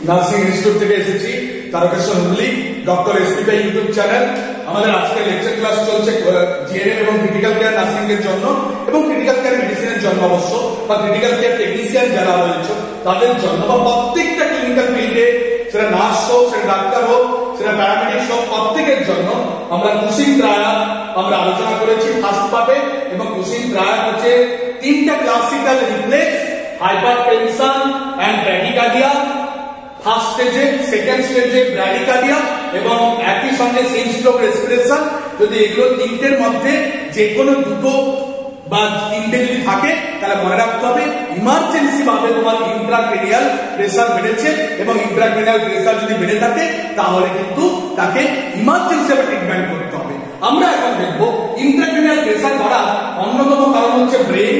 Nursing institute থেকে এসেছি Tarakeswar Hooghly doctor SP ভাই ইউটিউব চ্যানেল। আমাদের আজকে লেকচার ক্লাস চলছে জিএনএম এবং ক্রিটিক্যাল কেয়ার নার্সিং এর জন্য এবং ক্রিটিক্যাল কেয়ার মেডিসিনের জন্য অবশ্য, বা ক্রিটিক্যাল কেয়ার টেকনিশিয়ান যারা রয়েছে তাদের জন্য, বা প্রত্যেকটা ক্লিনিক্যাল ফিল্ডে সেটা নার্স হোক, সেটা ডাক্তার হোক, সেটা প্যারামেডিক্স হোক, প্রত্যেকের জন্য আমরা কুশিং ট্রায়াল আমরা আলোচনা করেছি ফার্স্ট পার্টে। এবং কুশিং ট্রায়াল হচ্ছে তিনটা classical reflex, hypertension and bradycardia first স্টেজে, সেকেন্ড স্টেজে ব্র্যাডিকার্ডিয়া এবং একই সঙ্গে সেম স্ট্রোক রেসপিরেশন। যদি এগুলো তিনটের মধ্যে যে কোনো দুটো বা তিনটে যদি থাকে তাহলে মনে রাখতে হবে ইমার্জেন্সি ভাবে তোমার ইন্ট্রাক্রেনিয়াল প্রেসার বেড়েছে, এবং ইন্ট্রাক্রেনিয়াল প্রেসার যদি বেড়ে থাকে তাহলে কিন্তু তাকে ইমার্জেন্সি ভাবে ট্রিটমেন্ট করতে হবে। আমরা এখন দেখব ইন্ট্রাক্রেনিয়াল প্রেসার বাড়ার অন্যতম কারণ হচ্ছে ব্রেন,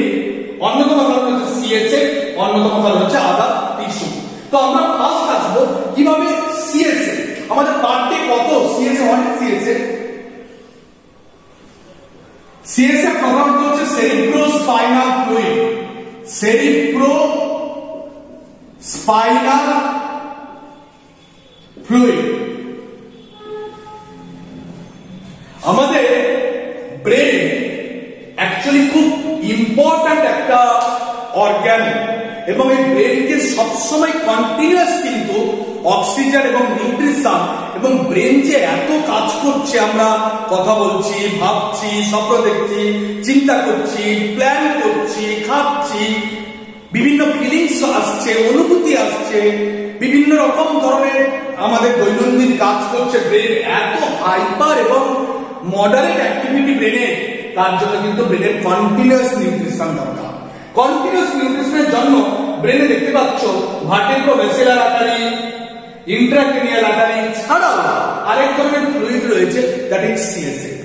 অন্যতম কারণ হচ্ছে সিএসএফ, অন্যতম কারণ হচ্ছে আদার টিস্যু। তো আমরা ফার্স্ট আসবো কিভাবে সিএসএফ, আমাদের পার্টে কত সিএসএফ অনেক সিএসএফ সিএসএফ প্রধানত হচ্ছে সেরিব্রোস্পাইনাল ফ্লুইড, সেরিব্রোস্পাইনাল ফ্লুইড। আমাদের ব্রেন অ্যাকচুয়ালি খুব ইম্পর্ট্যান্ট একটা অর্গান, এবং এই ব্রেনকে সবসময় কন্টিনিউয়াস কিন্তু অক্সিজেন এবং নিউট্রিশন, এবং ব্রেন যে এত কাজ করছে, আমরা কথা বলছি, ভাবছি, স্বপ্ন দেখছি, চিন্তা করছি, প্ল্যান করছি, খাচ্ছি, বিভিন্ন ফিলিংস আসছে, অনুভূতি আসছে, বিভিন্ন রকম ধরনের আমাদের দৈনন্দিন কাজ করছে ব্রেন, এত হাইপার এবং মডারেট অ্যাক্টিভিটি ব্রেনে, তার জন্য কিন্তু ব্রেনের কন্টিনিউয়াস নিউট্রিশন দরকার। কন্টিনিউয়াস নিউট্রিশনের জন্য ব্রেনে দেখতে পাচ্ছ ভার্টেব্রোভেসিলার আর্টারি, ইন্ট্রাক্রেনিয়াল আর্টারি ছাড়াও আরেক ধরনের ফ্লুইড রয়েছে, that is CSF.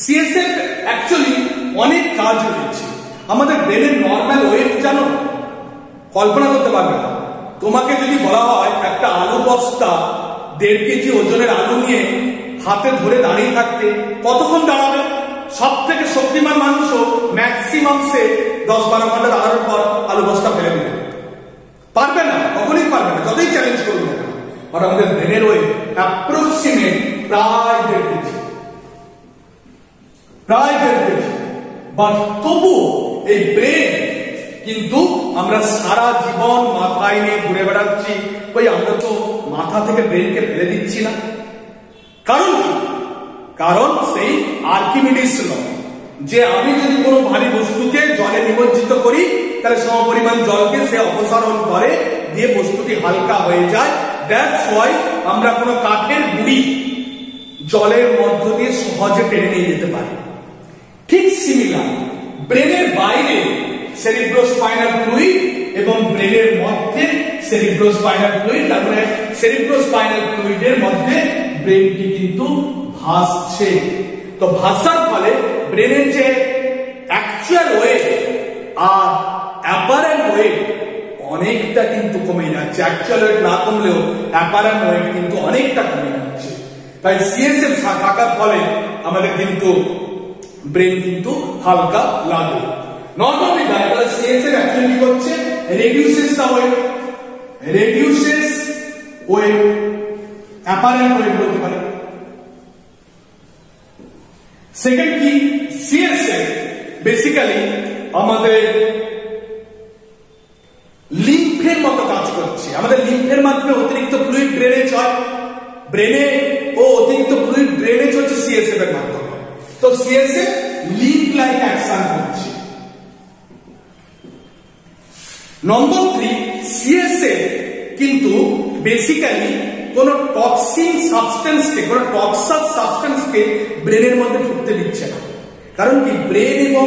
CSF actually অনেক কাজ রয়েছে। আমাদের ব্রেনের নরমাল ওয়েট জানো? কল্পনা করতে পারবে না। তোমাকে যদি বলা হয় একটা আলু বস্তা 1.5 কেজি ওজনের আলু নিয়ে হাতে ধরে দাঁড়িয়ে থাকতে, কতক্ষণ দাঁড়াবে? সব থেকে শক্তিমান মানুষও ম্যাক্সিমাম সে 10-12 ঘন্টা দাঁড়ানোর পর আলু বস্তা ফেলে দেবে, পারবে না, কখনোই পারবে না, যতই চ্যালেঞ্জ করবে না। আর আমাদের ব্রেনের ওয়েট অ্যাপ্রক্সিমেট প্রায় 1.5 কেজি, প্রায় 1.5 কেজি। বাট তবুও এই ব্রেন কিন্তু আমরা সারা জীবন মাথায় নিয়ে ঘুরে বেড়াচ্ছি, ওই আমরা তো মাথা থেকে ব্রেনকে ফেলে দিচ্ছি না। কারণ কি? কারণ সেই আর্কিমিডিস ল, যে আমি যদি কোনো ভারী বস্তুকে জলে নিমজ্জিত করি তাহলে সমপরিমাণ জলকে সে অপসারণ করে দিয়ে বস্তুটি হালকা হয়ে যায়। দ্যাটস ওয়াই আমরা কোনো কাঠের গুঁড়ি জলের মধ্য দিয়ে সহজে টেনে নিয়ে যেতে পারি। ঠিক সিমিলার ব্রেনের বাইরে সেরিব্রোস্পাইনাল ফ্লুইড এবং ব্রেনের মধ্যে সেরিব্রোস্পাইনাল ফ্লুইড, তারপরে সেরিব্রোস্পাইনাল ফ্লুইডের মধ্যে ব্রেনটি কিন্তু ভাসছে। তো ভাসার ফলে ব্রেনের যে অ্যাকচুয়াল ওয়েট আর অ্যাপারেন্ট ওয়েট অনেকটা কিন্তু কমে যাচ্ছে। অ্যাকচুয়াল ওয়েট না কমলেও অ্যাপারেন্ট ওয়েট কিন্তু অনেকটা কমে যাচ্ছে। তাই সিএসএফ থাকার ফলে আমাদের কিন্তু ব্রেন কিন্তু হালকা লাগে। নট অনলি দ্যাট, তাহলে সিএসএফ অ্যাকচুয়ালি কি করছে? Reduces the weight, reduces weight, apparent weight বলতে পারে। সেকেন্ড কি? সিএসএফ বেসিক্যালি আমাদের লিম্ফের মতো কাজ করছে। আমাদের লিম্ফের মাধ্যমে অতিরিক্ত ফ্লুইড ড্রেনেজ হয় ব্রেনে, ও অতিরিক্ত ফ্লুইড ড্রেনেজ হচ্ছে সিএসএফ এর মাধ্যমে। তো সিএসএফ লিম্ফ লাইক অ্যাকশন করছে। নম্বর 3, সিএসএফ কিন্তু বেসিক্যালি কোন টক্সিন সাবস্টেন্সকে, কোন টক্সাস সাবস্টেন্সকে ব্রেনের মধ্যে ঢুকতে দিচ্ছে না। কারণ কি? ব্রেন এবং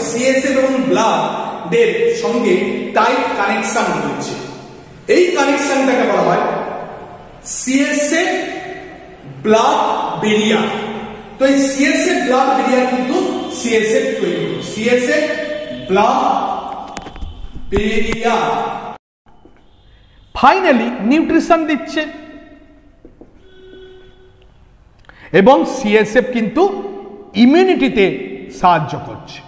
সিএসএফ এবং ব্লাডের সঙ্গে টাইট কানেকশন রয়েছে। এই কানেকশনটাকে বলা হয় সিএসএফ ব্লাড ব্যারিয়ার। তো এই সিএসএফ ব্লাড ব্যারিয়ার কিন্তু সিএসএফ তৈরি করে, CSF blood barrier finally nutrition দিচ্ছে, এবং সিএসএফ কিন্তু ইমিউনিটিতে সাহায্য করছে।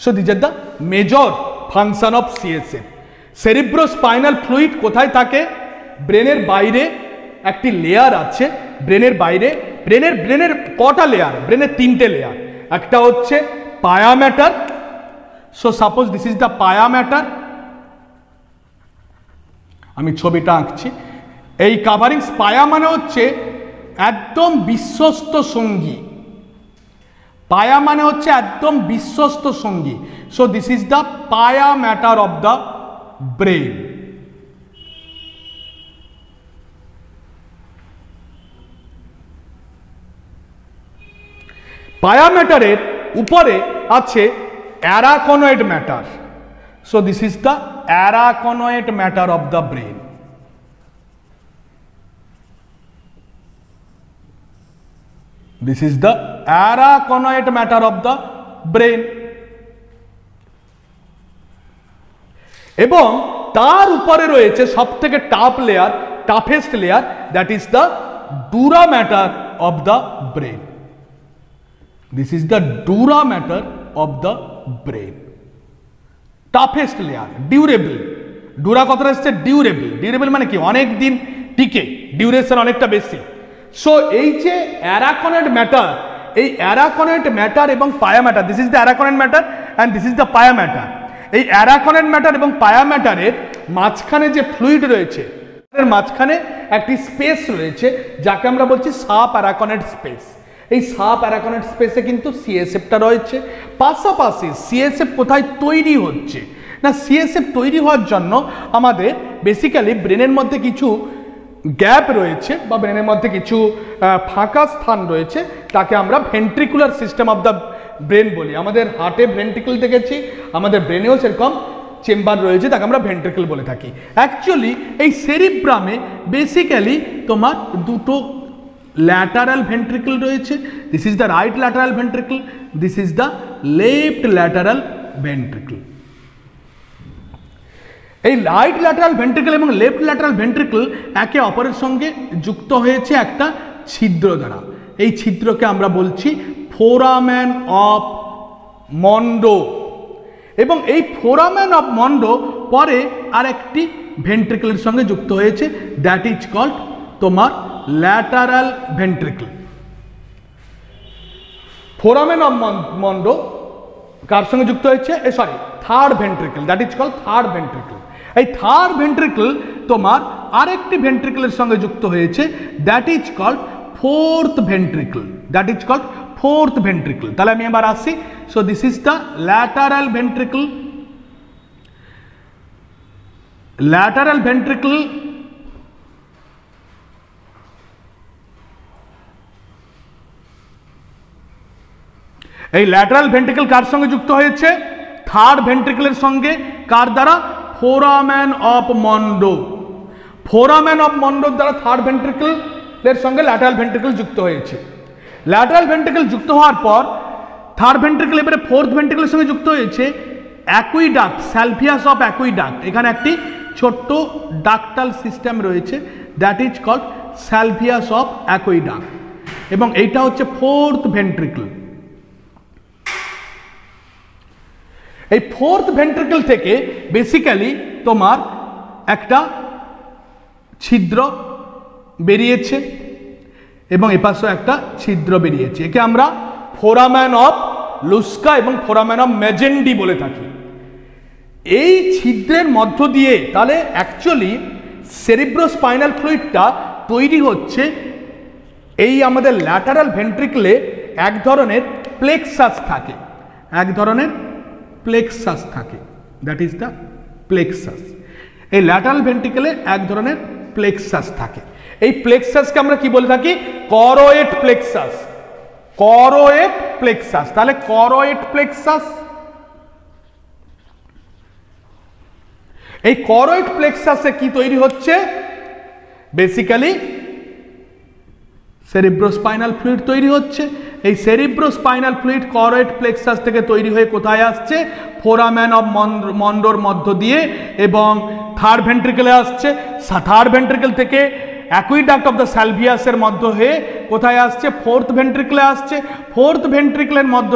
So these are the major function of CSF. Cerebrospinal fluid কোথায় থাকে? ব্রেনের বাইরে একটি লেয়ার আছে, ব্রেনের বাইরে। ব্রেনের কটা লেয়ার? ব্রেনের 3টে লেয়ার। একটা হচ্ছে পায়া matter. So suppose this is the পায়া ম্যাটার, আমি ছবিটা আঁকছি। এই কাভারিং পায়া মানে হচ্ছে একদম বিশ্বস্ত সঙ্গী, পায়া মানে হচ্ছে একদম বিশ্বস্ত সঙ্গী। সো দিস ইজ দ্য পায়া ম্যাটার অফ দ্য ব্রেন। পায়া ম্যাটারের উপরে আছে arachnoid matter. So this is the arachnoid matter of the brain. This is the araconite matter of the brain. এবং তার উপরে রয়েছে সবথেকে tough layer, toughest layer, that is the dura matter of the brain. This is the dura matter of the brain. Toughest layer, durable. Dura কথাটা হচ্ছে durable. Durable মানে কি? অনেক দিন টিকে, ডিউরেশন অনেকটা বেশি। সো এই যে অ্যারাকনয়েড ম্যাটার, এই অ্যারাকনয়েড ম্যাটার এবং পায়া matter, this is the arachnoid matter and this is the পায়া ম্যাটার। এই অ্যারাকনয়েড ম্যাটার এবং পায়া ম্যাটারের মাঝখানে যে ফ্লুইড রয়েছে, এর মাঝখানে একটি স্পেস রয়েছে যাকে আমরা বলছি সাব অ্যারাকনয়েড স্পেস। এই সাব অ্যারাকনয়েড স্পেসে কিন্তু সিএসএফটা রয়েছে। পাশাপাশি সিএসএফ কোথায় তৈরি হচ্ছে না? সিএসএফ তৈরি হওয়ার জন্য আমাদের বেসিক্যালি ব্রেনের মধ্যে কিছু গ্যাপ রয়েছে বা ব্রেনের মধ্যে কিছু ফাঁকা স্থান রয়েছে, তাকে আমরা ventricular system of the brain বলি। আমাদের হার্টে ভেন্ট্রিকল দেখেছি, আমাদের ব্রেনেও সেরকম চেম্বার রয়েছে, তাকে আমরা ভেন্ট্রিকল বলে থাকি। অ্যাকচুয়ালি এই সেরিব্রামে বেসিক্যালি তোমার দুটো ল্যাটারাল ভেন্ট্রিকল রয়েছে। This is the right lateral ventricle, this is the left lateral ventricle. এই রাইট ল্যাটারাল ভেন্ট্রিকল এবং লেফট ল্যাটারাল ভেন্ট্রিকল একে অপরের সঙ্গে যুক্ত হয়েছে একটা ছিদ্র দ্বারা। এই ছিদ্রকে আমরা বলছি ফোরামেন অফ মন্ডো। এবং এই ফোরামেন অফ মন্ডো পরে আরেকটি ভেন্ট্রিকলের সঙ্গে যুক্ত হয়েছে, দ্যাট ইজ কল্ড তোমার lateral ventricle. Foramen of Monro কার সঙ্গে যুক্ত হয়েছে? Sorry, third ventricle, that is called third ventricle. এই থার্ড ভেন্ট্রিকল তোমার আরেকটি ভেন্ট্রিকলের সঙ্গে যুক্ত হয়েছে, that is called fourth ventricle, that is called fourth ventricle. তাহলে আমি এবার আসি। So this is the lateral ventricle. Lateral ventricle এই ল্যাটারাল ভেন্ট্রিকল কার সঙ্গে যুক্ত হয়েছে? থার্ড ভেন্ট্রিকলের সঙ্গে। কার দ্বারা? Foramen of মন্ডো। ফোরামেন অফ মন্ডোর দ্বারা থার্ড ভেন্ট্রিকলের সঙ্গে ল্যাটারাল ভেন্ট্রিকল যুক্ত হয়েছে। ল্যাটারাল ভেন্ট্রিকল যুক্ত হওয়ার পর থার্ড ভেন্ট্রিকল এবারে ফোর্থ ভেন্ট্রিকলের সঙ্গে যুক্ত হয়েছে অ্যাকুইডাক্ট, স্যালভিয়াস অফ অ্যাকুইডাক্ট। এখানে একটি ছোট্ট ডাক্টাল সিস্টেম রয়েছে, that is called Sylvius of aqueduct. এবং এইটা হচ্ছে ফোর্থ ভেন্ট্রিকল। এই ফোর্থ ভেন্ট্রিকল থেকে বেসিক্যালি তোমার একটা ছিদ্র বেরিয়েছে এবং এপাশেও একটা ছিদ্র বেরিয়েছে। একে আমরা ফোরামেন অফ লুস্কা এবং ফোরামেন অফ মেজেন্ডি বলে থাকি। এই ছিদ্রের মধ্য দিয়ে তাহলে অ্যাকচুয়ালি সেরিব্রোস্পাইনাল ফ্লুইডটা তৈরি হচ্ছে এই আমাদের ল্যাটারাল ভেন্ট্রিকলে এক ধরনের প্লেক্সাস থাকে, এক ধরনের প্লেক্সাস থাকে, দ্যাট ইজ দ্য প্লেক্সাস। এই ল্যাটারাল ভেন্ট্রিকলে এক ধরনের প্লেক্সাস থাকে। এই প্লেক্সাসকে আমরা কি বলে থাকি? Choroid plexus, choroid plexus. তাহলে করোয়েড প্লেক্সাস, এই করোয়েড প্লেক্সাসে কি তৈরি হচ্ছে? বেসিক্যালি সেরিব্রোস্পাইনাল ফ্লুইড তৈরি হচ্ছে। এই সেরিব্রোস্পাইনাল ফ্লুইড করোয়েড প্লেক্সাস থেকে তৈরি হয়ে কোথায় আসছে? ফোরামেন অফ মন্ডোর মধ্য দিয়ে এবং থার্ড ভেন্ট্রিকলে আসছে। থার্ড ভেন্ট্রিকল থেকে অ্যাকুইডাক্ট অফ দ্য স্যালভিয়াসের মধ্য হয়ে কোথায় আসছে? ফোর্থ ভেন্ট্রিকলে আসছে। ফোর্থ ভেন্ট্রিকলের মধ্য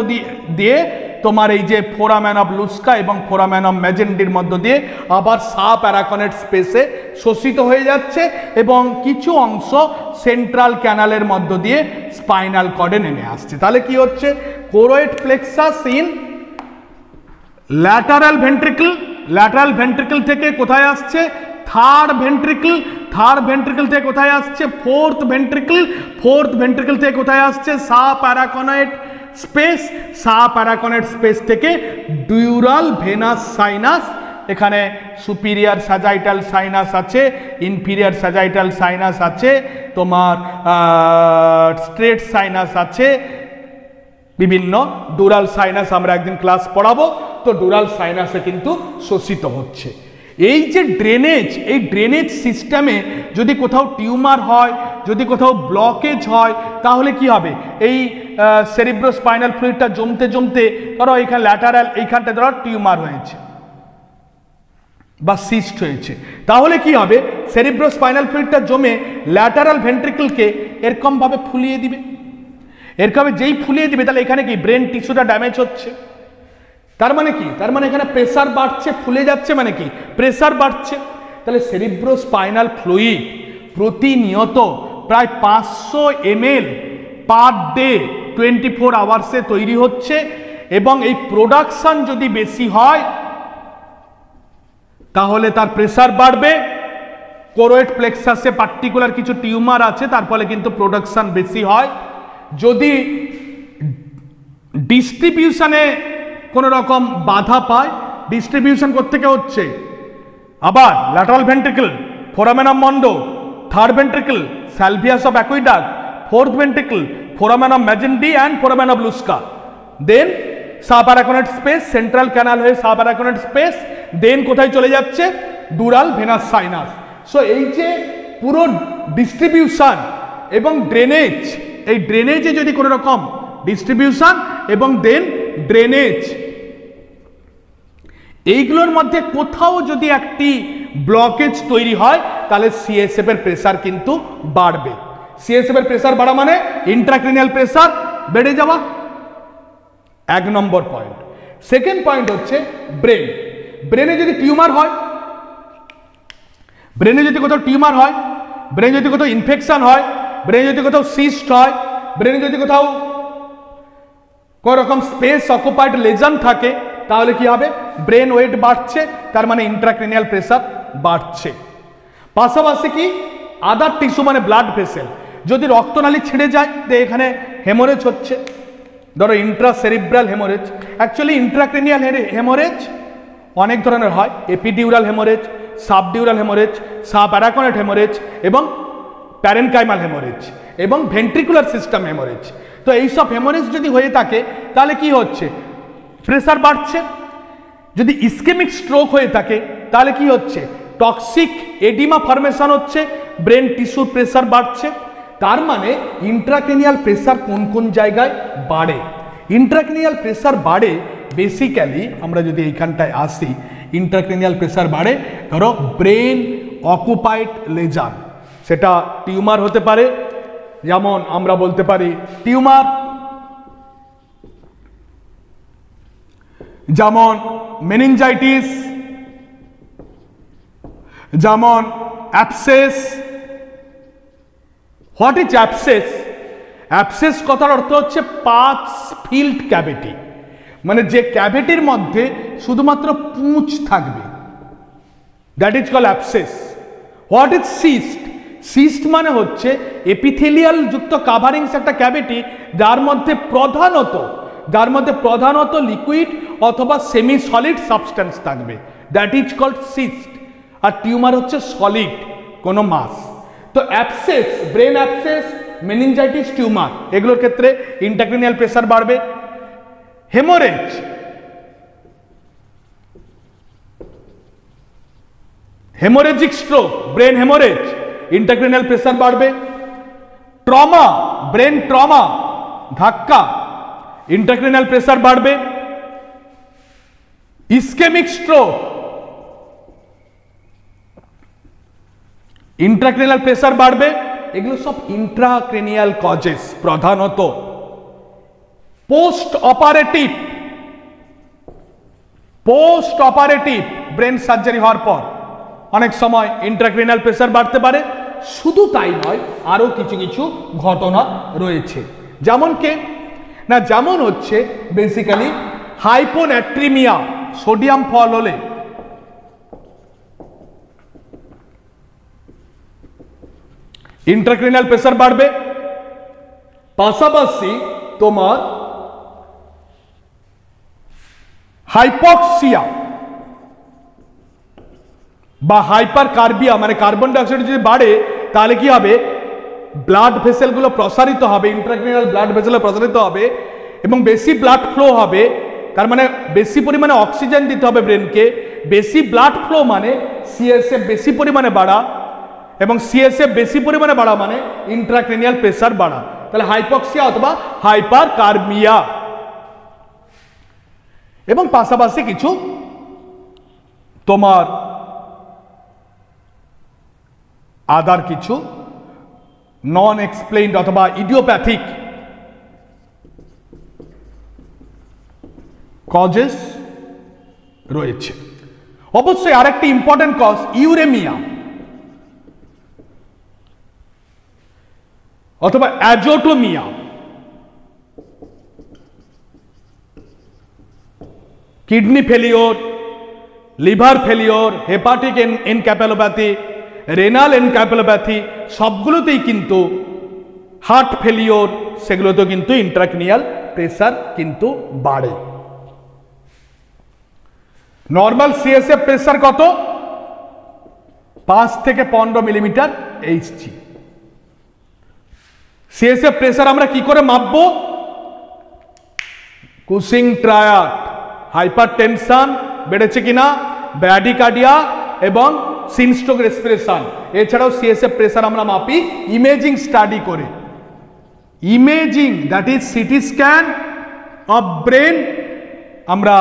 দিয়ে তোমার এই যে ফোরামেন অফ লুস্কা এবং ফোরামেন অফ ম্যাজেন্ডির মধ্য দিয়ে আবার সাব অ্যারাকনেট স্পেসে শোষিত হয়ে যাচ্ছে এবং কিছু অংশ সেন্ট্রাল ক্যানালের মধ্য দিয়ে স্পাইনাল কর্ডে নেমে আসছে। তাহলে কি হচ্ছে, choroid plexus in lateral ventricle, lateral ventricle থেকে কোথায় আসছে, থার্ড ভেন্ট্রিকল, থার্ড ভেন্ট্রিকল থেকে কোথায় আসছে, ফোর্থ ভেন্ট্রিকল, ফোর্থ ভেন্ট্রিকল থেকে কোথায় আসছে, সাব অ্যারাকনেট স্পেস, সাব অ্যারাকনেট স্পেস থেকে ডিউরাল ভেনাস সাইনাস, এখানে সুপিরিয়ার স্যাজাইটাল সাইনাস আছে, ইনফিরিয়ার স্যাজাইটাল সাইনাস আছে, তোমার স্ট্রেট সাইনাস আছে, বিভিন্ন ডুরাল সাইনাস আমরা একদিন ক্লাস পড়াবো। তো ডুরাল সাইনাসে কিন্তু শোষিত হচ্ছে। এই যে ড্রেনেজ, এই ড্রেনেজ সিস্টেমে যদি কোথাও টিউমার হয়, যদি কোথাও ব্লকেজ হয়, তাহলে কি হবে, এই সেরিব্রোস্পাইনাল ফ্লুইডটা জমতে জমতে ধরো এখানে ল্যাটারাল এইখানটা ধরো টিউমার হয়েছে বা সিস্ট হয়েছে, তাহলে কি হবে, সেরিব্রোস্পাইনাল ফ্লুইডটা জমে ল্যাটারাল ভেন্ট্রিকলকে এরকম ভাবে ফুলিয়ে দিবে। এরকম যেই ফুলিয়ে দিবে তাহলে এখানে কি ব্রেন টিস্যুটা ড্যামেজ হচ্ছে। তার মানে কি, তার মানে এখানে প্রেসার বাড়ছে, ফুলে যাচ্ছে মানে কি, প্রেসার বাড়ছে। তাহলে সেরিব্রোস্পাইনাল ফ্লুইড প্রতিনিয়ত প্রায় 500 ml পার ডে 24 আওয়ার্সে তৈরি হচ্ছে এবং এই প্রোডাকশন যদি বেশি হয় তাহলে তার প্রেসার বাড়বে। কোরোয়েড প্লেক্সাসে পার্টিকুলার কিছু টিউমার আছে, তার ফলে কিন্তু প্রোডাকশন বেশি হয়। যদি ডিস্ট্রিবিউশনে কোন রকম বাধা পায়, ডিস্ট্রিবিউশন কোত্থেকে হচ্ছে, আবার lateral ventricle, foramen of Monro, third ventricle Sylvius of aqueduct, fourth ventricle foramen of Magendie and foramen of Luschka, then subarachnoid space, central canal হয়ে সাব অ্যারাকনেট স্পেস, দেন কোথায় চলে যাচ্ছে, ডুরাল ভেনাস সাইনাস। সো এই যে পুরো distribution এবং drainage, এই ড্রেনেজে যদি কোনো রকম ডিস্ট্রিবিউশন এবং দেন ড্রেনেজ, এইগুলোর মধ্যে কোথাও যদি একটি ব্লকেজ তৈরি হয় তাহলে সিএসএফ এর প্রেসার কিন্তু বাড়বে। সিএসএফ এর প্রেসার বাড়া মানে ইন্ট্রাক্রেনিয়াল প্রেসার বেড়ে যাওয়া, 1 নম্বর পয়েন্ট। সেকেন্ড পয়েন্ট হচ্ছে ব্রেন। ব্রেনে যদি টিউমার হয়, ব্রেনে যদি কোথাও টিউমার হয়, ব্রেনে যদি কোথাও ইনফেকশন হয়, ব্রেনে যদি কোথাও সিস্ট হয়, ব্রেনে যদি কোথাও কোন রকম স্পেস অকুপাইড লেজন থাকে, তাহলে কি হবে, ব্রেন ওয়েট বাড়ছে, তার মানে ইন্ট্রাক্রেনিয়াল প্রেসার বাড়ছে। পাশাপাশি কি আদার টিস্যু মানে ব্লাড ভেসেল, যদি রক্তনালী ছিঁড়ে যায় তো এখানে হেমোরেজ হচ্ছে, ধরো intracerebral haemorrhage. Actually intracranial haemorrhage অনেক ধরনের হয়, epidural haemorrhage, subdural haemorrhage, subarachnoid haemorrhage এবং প্যারেনকাইমাল হেমোরেজ এবং ভেন্ট্রিকুলার সিস্টেম হেমোরেজ। তো এইসব হেমোরেজ যদি হয়ে থাকে তাহলে কি হচ্ছে, প্রেসার বাড়ছে। যদি ইসকেমিক স্ট্রোক হয়ে থাকে তাহলে কি হচ্ছে, টক্সিক এডিমা ফরমেশন হচ্ছে, ব্রেন টিস্যুর প্রেসার বাড়ছে। তার মানে ইন্ট্রাক্রেনিয়াল প্রেসার কোন কোন জায়গায় বাড়ে, ইন্ট্রাক্রেনিয়াল প্রেসার বাড়ে বেসিক্যালি, আমরা যদি এইখানটায় আসি, ইন্ট্রাক্রেনিয়াল প্রেসার বাড়ে ধরো ব্রেন অকুপাইড লেজার, সেটা টিউমার হতে পারে, যেমন আমরা বলতে পারি টিউমার, যেমন মেনিনজাইটিস, যেমন abscess. What is abscess? Abscess কথার অর্থ হচ্ছে পাঁচ ফিল্ড ক্যাভিটি, মানে যে ক্যাভিটির মধ্যে শুধুমাত্র পুঁজ থাকবে, that is call abscess. What is cyst? Cyst মানে হচ্ছে এপিথেলিয়াল যুক্ত কাভারিংস একটা ক্যাভিটি যার মধ্যে প্রধানত লিকুইড অথবা সেমি সলিড সাবস্টেন্স থাকবে, দ্যাট ইজ কল্ড সিস্ট। আর টিউমার হচ্ছে সলিড কোনো মাস। তো abscess, brain abscess, meningitis, tumour, এগুলোর ক্ষেত্রে ইন্ট্রাক্রেনিয়াল প্রেসার বাড়বে। Haemorrhage, haemorrhagic stroke, brain haemorrhage, intracranial pressure বাড়বে। ট্রমা, ব্রেন ট্রমা, ধাক্কা, ইন্ট্রাক্রেনিয়াল প্রেসার বাড়বে। ইসকেমিক স্ট্রোক, ইন্ট্রাক্রেনিয়াল প্রেসার বাড়বে। এগুলো সব ইন্ট্রাক্রেনিয়াল কজেস। প্রধানত post operative post operative brain surgery হওয়ার পর অনেক সময় ইন্ট্রাক্রেনিয়াল প্রেসার বাড়তে পারে। শুধু তাই নয়, আরো কিছু কিছু ঘটনা রয়েছে। যেমন হচ্ছে বেসিক্যালি হাইপোন্যাট্রিমিয়া, সোডিয়াম ফল হলে ইন্ট্রাক্রেনিয়াল প্রেসার বাড়বে। পাশাপাশি তোমার হাইপক্সিয়া বা হাইপার কার্বিয়া, মানে কার্বন ডাইঅক্সাইড যদি বাড়ে তাহলে কি হবে, ব্লাড ভেসেলগুলো প্রসারিত হবে, ইন্ট্রাক্রেনিয়াল ব্লাড ভেসেল প্রসারিত হবে এবং বেশি ব্লাড ফ্লো হবে। তার মানে বেশি পরিমাণে অক্সিজেন দিতে হবে ব্রেনকে। বেশি ব্লাড ফ্লো মানে সিএসএফ বেশি পরিমাণে বাড়া, এবং সিএসএফ বেশি পরিমাণে বাড়া মানে ইন্ট্রাক্রেনিয়াল প্রেসার বাড়া। তাহলে হাইপক্সিয়া অথবা হাইপার কার্বিয়া। এবং পাশাপাশি কিছু তোমার আদার কিছু নন এক্সপ্লেইনড অথবা ইডিওপ্যাথিক কজেস রয়েছে। অবশ্যই আরেকটি ইম্পর্টেন্ট কজ ইউরেমিয়া অথবা azotaemia. Kidney failure, liver failure, hepatic encephalopathy, renal encephalopathy, সবগুলোতেই কিন্তু হার্ট ফেলিওর, সেগুলোতেও কিন্তু ইন্ট্রাক্রেনিয়াল প্রেসার কিন্তু বাড়ে। নর্মাল সিএসএফ প্রেসার কত? 5 থেকে 15 মিলিমিটার এইচজি। সিএসএফ প্রেসার আমরা কি করে মাপবো? কুসিং ট্রায়াড, হাইপারটেনশন বেড়েছে কিনা, ব্র্যাডিকার্ডিয়া এবং সিনস্ট্রোক রেসপিরেশন। এছাড়াও সিএসএফ প্রেসার আমরা মাপি ইমেজিং স্টাডি করে। Imaging, that is CT scan of brain. আমরা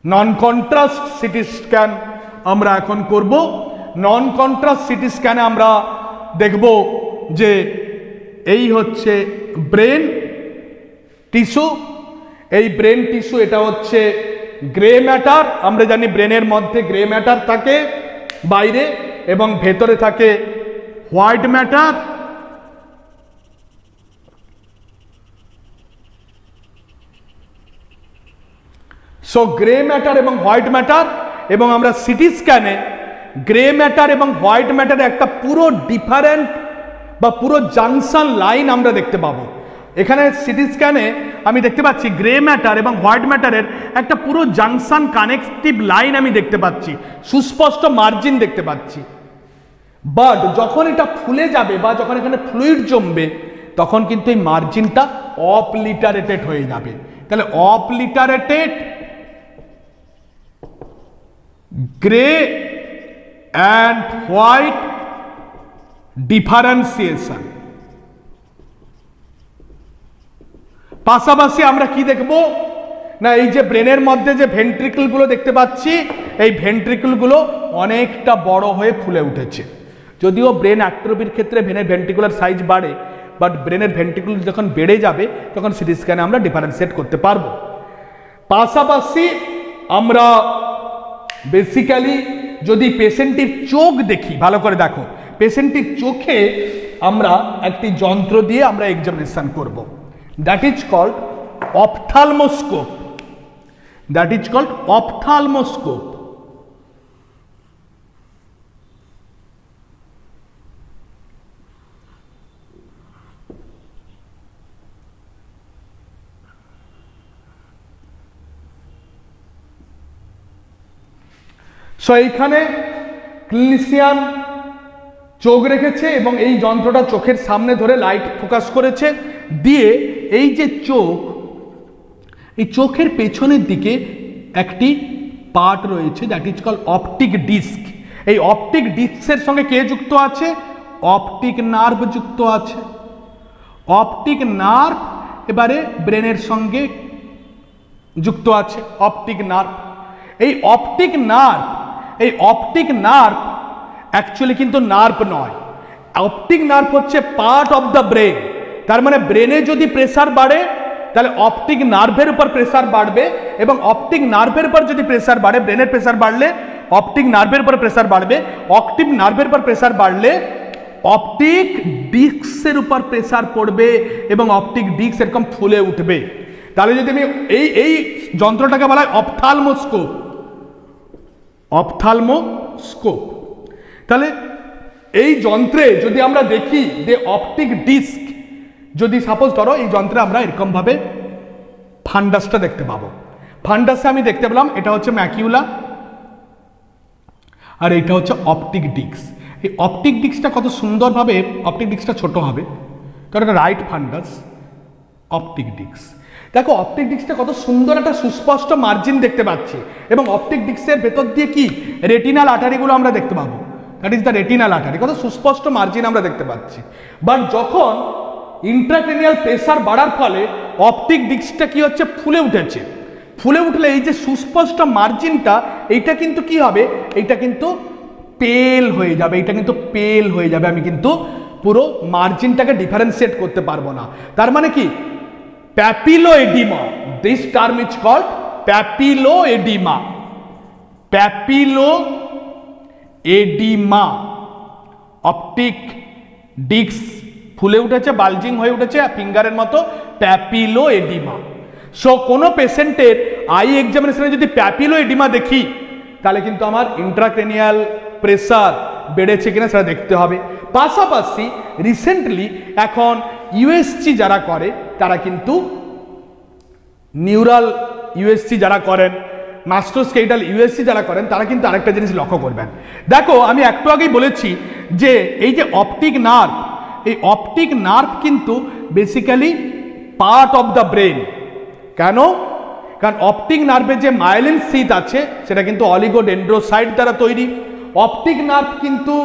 নন কন্ট্রাস্ট সিটি স্ক্যান আমরা এখন করব। নন কন্ট্রাস্ট সিটি স্ক্যানে আমরা দেখব যে এই হচ্ছে ব্রেন টিস্যু। এই ব্রেন টিস্যু এটা হচ্ছে গ্রে ম্যাটার। আমরা জানি ব্রেনের মধ্যে গ্রে ম্যাটার থাকে বাইরে, এবং ভেতরে থাকে white matter. So grey matter এবং হোয়াইট ম্যাটার, এবং আমরা সিটি স্ক্যানে গ্রে ম্যাটার এবং হোয়াইট ম্যাটারে একটা পুরো ডিফারেন্ট বা পুরো জাংশন লাইন আমরা দেখতে পাবো। এখানে সিটি স্ক্যানে আমি দেখতে পাচ্ছি গ্রে ম্যাটার এবং হোয়াইট ম্যাটারের একটা পুরো জাংশন কানেকটিভ লাইন আমি দেখতে পাচ্ছি, সুস্পষ্ট মার্জিন দেখতে পাচ্ছি। বাট যখন এটা ফুলে যাবে বা যখন এখানে ফ্লুইড জমবে তখন কিন্তু এই মার্জিনটা অবলিটারেটেড হয়ে যাবে। তাহলে অবলিটারেটেড গ্রে অ্যান্ড হোয়াইট ডিফারেন্সিয়েশন। পাশাপাশি আমরা কি দেখব না, এই যে ব্রেনের মধ্যে যে ভেন্ট্রিকল গুলো দেখতে পাচ্ছি, এই ভেন্ট্রিকল গুলো অনেকটা বড় হয়ে ফুলে উঠেছে। যদিও ব্রেন অ্যাট্রোফির ক্ষেত্রে ব্রেনের ভেন্ট্রিকুলার সাইজ বাড়ে, বাট ব্রেনের ভেন্ট্রিকল যখন বেড়ে যাবে তখন সিটি স্ক্যানে আমরা ডিফারেন্সিয়েট করতে পারবো। পাশাপাশি আমরা বেসিক্যালি যদি পেশেন্টের চোখ দেখি, ভালো করে দেখো, পেশেন্টের চোখে আমরা একটি যন্ত্র দিয়ে আমরা এক্সামিনেশন করব। That is called ophthalmoscope. That is called ophthalmoscope. So এইখানে ক্লিনিশিয়ান চোখ রেখেছে এবং এই যন্ত্রটা চোখের সামনে ধরে লাইট ফোকাস করেছে, দিয়ে এই যে চোখ, এই চোখের পেছনের দিকে একটি পার্ট রয়েছে, that is call optic disc. এই অপটিক ডিস্কের সঙ্গে কে যুক্ত আছে? অপটিক নার্ভ যুক্ত আছে। অপটিক নার্ভ এবারে ব্রেনের সঙ্গে যুক্ত আছে, অপটিক নার্ভ। এই অপটিক নার্ভ অ্যাকচুয়ালি কিন্তু নার্ভ নয়। অপটিক নার্ভ হচ্ছে পার্ট অফ দ্য ব্রেন। তার মানে ব্রেনে যদি প্রেসার বাড়ে তাহলে অপটিক নার্ভের উপর প্রেসার বাড়বে, এবং অপটিক নার্ভের উপর যদি প্রেসার বাড়ে, ব্রেনের প্রেসার বাড়লে অপটিক নার্ভের উপর প্রেসার বাড়বে, অপটিক নার্ভের উপর প্রেসার বাড়লে অপটিক ডিস্কের উপর প্রেসার পড়বে এবং অপটিক ডিস্ক এরকম ফুলে উঠবে। তাহলে যদি আমি এই যন্ত্রটাকে বলা হয় অপথালমোস্কোপ, অপথালমোস্কোপ। তাহলে এই যন্ত্রে যদি আমরা দেখি যে অপটিক ডিস্ক, যদি সাপোজ ধরো এই যন্ত্রে আমরা এরকম ভাবে ফান্ডাসটা দেখতে পাবো, ফান্ডাসে আমি দেখতে পেলাম এটা হচ্ছে ম্যাকিউলা আর এটা হচ্ছে অপটিক ডিস্ক। এই অপটিক ডিস্কটা কত সুন্দরভাবে, অপটিক ডিস্কটা ছোট হবে কারণ এটা রাইট ফান্ডাস, অপটিক ডিস্ক। দেখো অপটিক ডিস্কটা কত সুন্দর একটা সুস্পষ্ট মার্জিন দেখতে পাচ্ছি, এবং অপটিক ডিস্কের ভেতর দিয়ে কি রেটিনাল আর্টারিগুলো আমরা দেখতে পাবো, that is the retinal artery, কত সুস্পষ্ট মার্জিন আমরা দেখতে পাচ্ছি। বাট যখন ইন্ট্রাক্রেনিয়াল প্রেসার বাড়ার ফলে অপটিক ডিস্কটা কি হচ্ছে, ফুলে উঠেছে। ফুলে উঠলে এই যে সুস্পষ্ট মার্জিনটা, এইটা কিন্তু কি হবে, এইটা কিন্তু পেল হয়ে যাবে, এটা কিন্তু পেল হয়ে যাবে, আমি কিন্তু পুরো মার্জিনটাকে ডিফারেন্সিয়েট করতে পারবো না। তার মানে কি papilloedema, this term is called papilloedema, papilloedema, optic disc ফুলে উঠেছে, বালজিং হয়ে উঠেছে ফিঙ্গারের মতো, প্যাপিলোএডিমা। সো কোনো পেশেন্টের আই এক্সামিনেশনে যদি প্যাপিলোএডিমা দেখি তাহলে কিন্তু আমার ইন্ট্রাক্রেনিয়াল প্রেসার বেড়েছে কিনা সেটা দেখতে হবে। পাশাপাশি রিসেন্টলি এখন ইউএসজি যারা করে তারা কিন্তু নিউরাল ইউএসজি যারা করেন, মাস্টোস্কেটাল ইউএসজি যারা করেন তারা কিন্তু আরেকটা জিনিস লক্ষ্য করবেন। দেখো আমি একটু আগেই বলেছি যে এই যে অপটিক নার্ভ, এই অপটিক নার্ভ কিন্তু basically part of the brain. কেন? কারণ অপটিক নার্ভের যে মাইলিন শীথ আছে সেটা কিন্তু অলিগোডেন্ড্রোসাইট দ্বারা তৈরি। অপটিক নার্ভ কিন্তু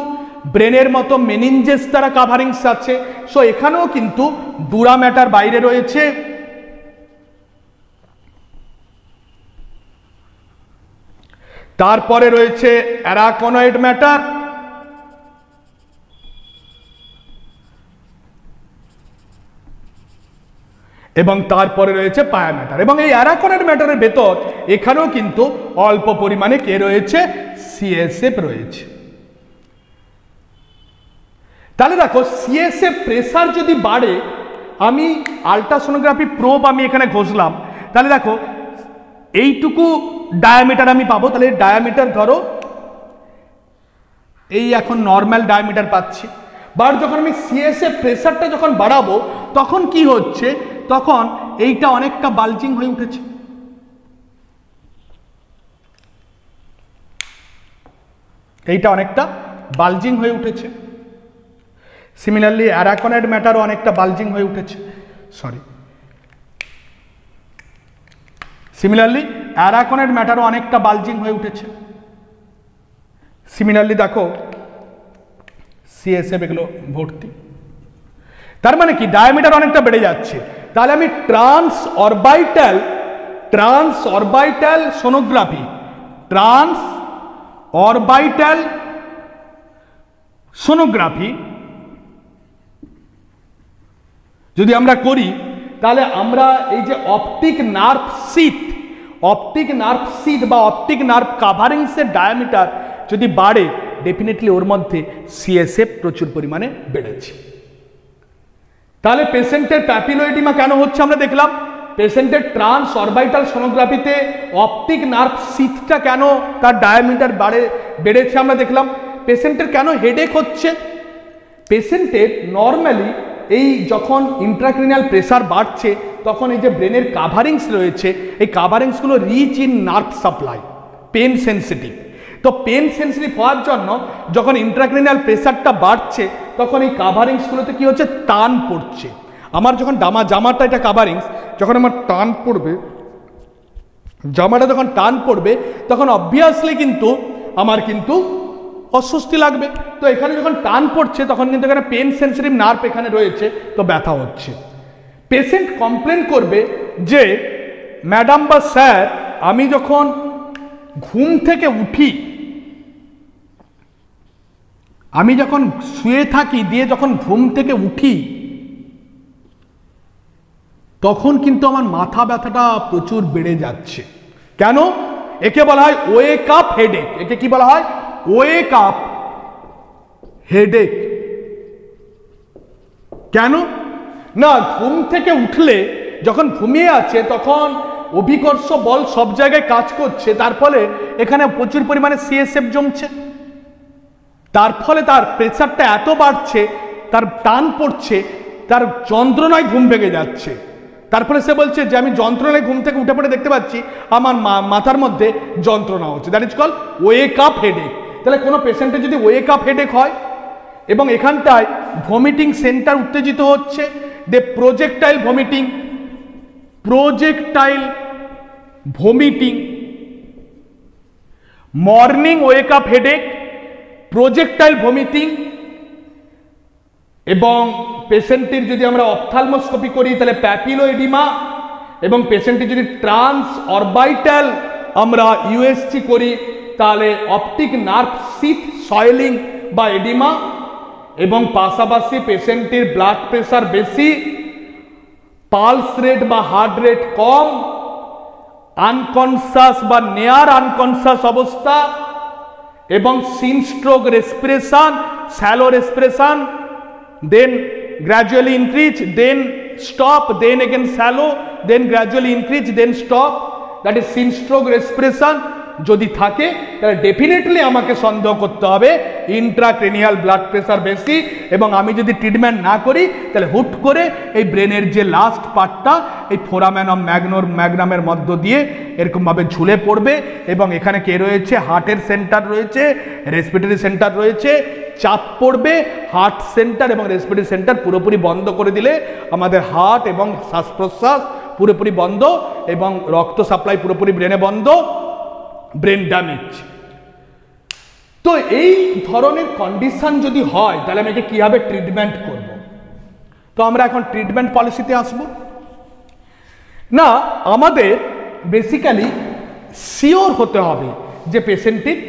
ব্রেনের মতো মেনিনজেস দ্বারা কাভারিংস আছে। সো এখানেও কিন্তু ডুরা ম্যাটার বাইরে রয়েছে, তারপরে রয়েছে অ্যারাকোনয়েড ম্যাটার, এবং তারপরে রয়েছে পায়া ম্যাটার। এবং এই অ্যারাকোনয়েড ম্যাটারের ভেতর এখানেও কিন্তু অল্প পরিমাণে কে রয়েছে, সিএসএফ রয়েছে। তাহলে দেখো সিএসএফ প্রেসার যদি বাড়ে, আমি আল্ট্রাসোনোগ্রাফি প্রোব আমি এখানে ঘষলাম, তাহলে দেখো এইটুকু ডায়ামিটার আমি পাবো। তাহলে ডায়ামিটার ধরো এই এখন নর্মাল ডায়ামিটার পাচ্ছি, বাট যখন আমি সিএসএফ প্রেসারটা যখন বাড়াবো তখন কি হচ্ছে, তখন এইটা অনেকটা বালজিং হয়ে উঠেছে। এইটা অনেকটা বালজিং হয়ে উঠেছে। সিমিলারলি অ্যারাকোনয়েড ম্যাটারও অনেকটা বালজিং হয়ে উঠেছে, সিমিলারলি অ্যারাকোনয়েড ম্যাটারও অনেকটা বালজিং হয়ে উঠেছে। সিমিলারলি দেখো সিএসএফ এগুলো ভর্তি। তার মানে কি ডায়ামিটার অনেকটা বেড়ে যাচ্ছে। তাহলে আমি trans orbital sonography, trans orbital sonography যদি আমরা করি, তাহলে আমরা এই যে অপটিক নার্ভ শীথ বা অপটিক নার্ভ কাভারিংসের ডায়ামিটার যদি বাড়ে, ডেফিনেটলি ওর মধ্যে সিএসএফ প্রচুর পরিমাণে বেড়েছে। তাহলে পেশেন্টের প্যাপিলোএডিমা কেন হচ্ছে আমরা দেখলাম, পেশেন্টের ট্রান্স অরবাইটাল সোনোগ্রাফিতে অপটিক নার্ভ শীথটা কেন তার ডায়ামিটার বেড়েছে আমরা দেখলাম। পেশেন্টের কেন হেডেক হচ্ছে, পেশেন্টের নর্মালি এই যখন ইন্ট্রাক্রেনিয়াল প্রেসার বাড়ছে তখন এই যে ব্রেনের কাভারিংস রয়েছে, এই কাভারিংসগুলো rich in nerve supply, pain sensitive. তো পেন সেন্সিটিভ হওয়ার জন্য যখন ইন্ট্রাক্রেনিয়াল প্রেসারটা বাড়ছে তখন এই কাভারিংসগুলোতে কি হচ্ছে, টান পড়ছে। আমার যখন জামাটা এটা কাভারিংস, যখন আমার টান পড়বে, জামাটা যখন টান পড়বে তখন অবভিয়াসলি কিন্তু আমার কিন্তু অস্বস্তি লাগবে। তো এখানে যখন টান পড়ছে তখন কিন্তু এখানে পেন সেন্সিটিভ নার্ভ এখানে রয়েছে, তো ব্যথা হচ্ছে। পেশেন্ট কমপ্লেন করবে যে ম্যাডাম বা স্যার, আমি যখন ঘুম থেকে উঠি, আমি যখন শুয়ে থাকি দিয়ে যখন ঘুম থেকে উঠি তখন কিন্তু আমার মাথা ব্যথাটা প্রচুর বেড়ে যাচ্ছে। কেন? একে বলা হয় ওয়েক আপ হেডেক। একে কি বলা হয়? ওয়েক আপ হেডেক। কেন না? ঘুম থেকে উঠলে যখন ঘুমিয়ে আছে তখন অভিকর্ষ বল সব জায়গায় কাজ করছে, তার ফলে এখানে প্রচুর পরিমাণে সিএসএফ জমছে, তার ফলে তার প্রেসারটা এত বাড়ছে, তার টান পড়ছে, তার যন্ত্রণায় ঘুম ভেঙে যাচ্ছে। তারপরে সে বলছে যে আমি যন্ত্রণায় ঘুম থেকে উঠে পড়ে দেখতে পাচ্ছি আমার মাথার মধ্যে যন্ত্রণা হচ্ছে। That is call ওয়েক up headache. তাহলে কোনো পেশেন্টের যদি ওয়েক আপ হেডেক হয় এবং এখানটায় ভমিটিং সেন্টার উত্তেজিত হচ্ছে, they projectile vomiting, projectile vomiting, morning wake up headache, projectile vomiting, এবং পেশেন্টের যদি আমরা অপথালমোস্কোপি করি তাহলে প্যাপিলো এডিমা, এবং পেশেন্টের যদি ট্রান্স অরবাইটাল আমরা ইউএসজি করি তাহলে অপটিক নার্ভ সিথ সয়েলিং বা এডিমা, এবং পাশাপাশি পেশেন্টের ব্লাড প্রেসার বেশি, পালস রেট বা হার্ট রেট কম, আনকনসাস বা নেয়ার আনকনসাস অবস্থা, এবং Cheyne Stokes respiration, shallow respiration, then gradually increase, then stop, then again shallow, then gradually increase, then stop, that is synstroke respiration যদি থাকে তাহলে ডেফিনেটলি আমাকে সন্দেহ করতে হবে ইন্ট্রাক্রেনিয়াল ব্লাড প্রেসার বেশি, এবং আমি যদি ট্রিটমেন্ট না করি তাহলে হুট করে এই ব্রেনের যে লাস্ট পার্টটা এই ফোরামেন অফ ম্যাগনামের মধ্য দিয়ে এরকমভাবে ঝুলে পড়বে, এবং এখানে কে রয়েছে? হার্টের সেন্টার রয়েছে, রেসপিরেটরি সেন্টার রয়েছে, চাপ পড়বে, হার্ট সেন্টার এবং রেসপিরেটরি সেন্টার পুরোপুরি বন্ধ করে দিলে আমাদের হার্ট এবং শ্বাস প্রশ্বাস পুরোপুরি বন্ধ, এবং রক্ত সাপ্লাই পুরোপুরি ব্রেনে বন্ধ, ব্রেন ড্যামেজ। তো এই ধরনের কন্ডিশন যদি হয় তাহলে আমি একে কিভাবে ট্রিটমেন্ট করব? তো আমরা এখন ট্রিটমেন্ট পলিসিতে আসব। না, আমাদের বেসিক্যালি শিওর হতে হবে যে পেশেন্টের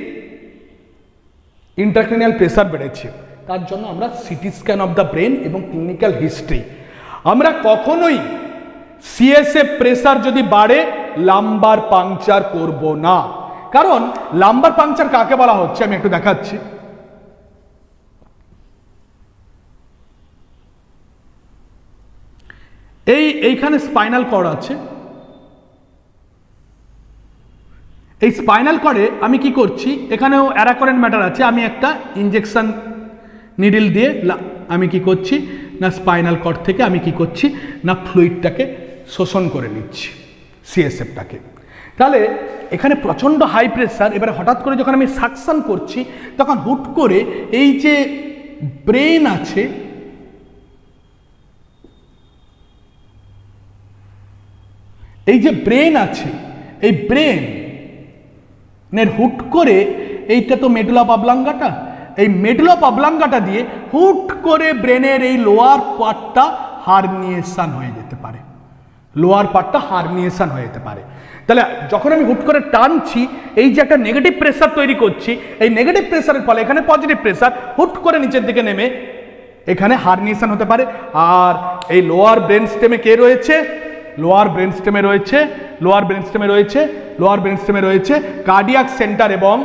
ইন্ট্রাক্রেনিয়াল প্রেসার বেড়েছে। তার জন্য আমরা CT scan of the brain এবং ক্লিনিক্যাল হিস্ট্রি, আমরা কখনোই সিএসএফ প্রেসার যদি বাড়ে লাম্বার পাংচার করব না। কারণ লাম্বার পাংচার কাকে বলা হচ্ছে আমি একটু দেখাচ্ছি। এইখানে স্পাইনাল কর্ড আছে, এই স্পাইনাল কর্ডে আমি কি করছি, এখানেও অ্যারাকোরেন্ট ম্যাটার আছে, আমি একটা ইনজেকশন নিডল দিয়ে আমি কি করছি না স্পাইনাল কর্ড থেকে আমি কি করছি না ফ্লুইডটাকে শোষণ করে নিচ্ছি, সিএসএফটাকে। তাহলে এখানে প্রচণ্ড হাই প্রেসার, এবারে হঠাৎ করে যখন আমি সাকশন করছি তখন হুট করে এই যে ব্রেন আছে, এই যে ব্রেন আছে, এই ব্রেনের হুট করে এইটা তো মেডুলা অবলাঙ্গাটা, এই মেডুলা অবলাঙ্গাটা দিয়ে হুট করে ব্রেনের এই লোয়ার পার্টটা হার্নিয়েশন হয়ে যেতে পারে, লোয়ার পার্টটা হার্নিয়েশন হয়ে যেতে পারে। তাহলে যখন আমি হুট করে টানছি এই যে একটা নেগেটিভ প্রেসার তৈরি করছি, এই নেগেটিভ প্রেসারের ফলে এখানে পজিটিভ প্রেসার হুট করে নিচের দিকে নেমে এখানে হার্নিয়েশন হতে পারে। আর এই লোয়ার ব্রেন স্টেমে কে রয়েছে? লোয়ার ব্রেন স্টেমে রয়েছে কার্ডিয়াক সেন্টার এবং